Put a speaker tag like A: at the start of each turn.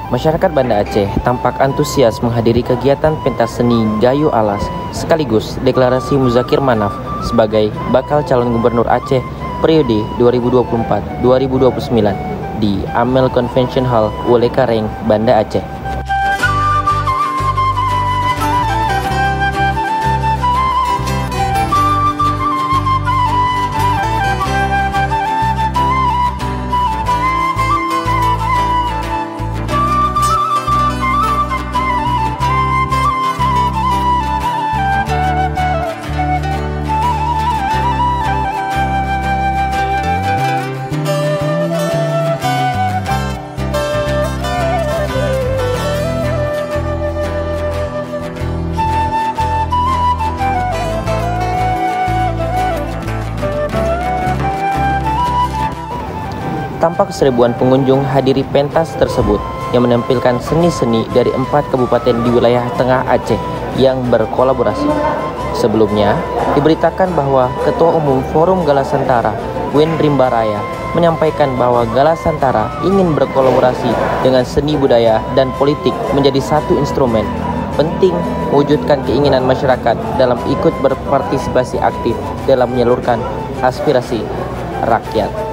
A: Masyarakat Banda Aceh tampak antusias menghadiri kegiatan pentas seni Gayo Alas sekaligus deklarasi Muzakir Manaf sebagai bakal calon gubernur Aceh periode 2024-2029 di Amel Convention Hall Wulekareng, Banda Aceh. Tampak seribuan pengunjung hadiri pentas tersebut yang menampilkan seni-seni dari 4 kabupaten di wilayah Tengah Aceh yang berkolaborasi. Sebelumnya, diberitakan bahwa Ketua Umum Forum Galasantara, Wen Rimbaraya, menyampaikan bahwa Galasantara ingin berkolaborasi dengan seni budaya dan politik menjadi satu instrumen penting mewujudkan keinginan masyarakat dalam ikut berpartisipasi aktif dalam menyalurkan aspirasi rakyat.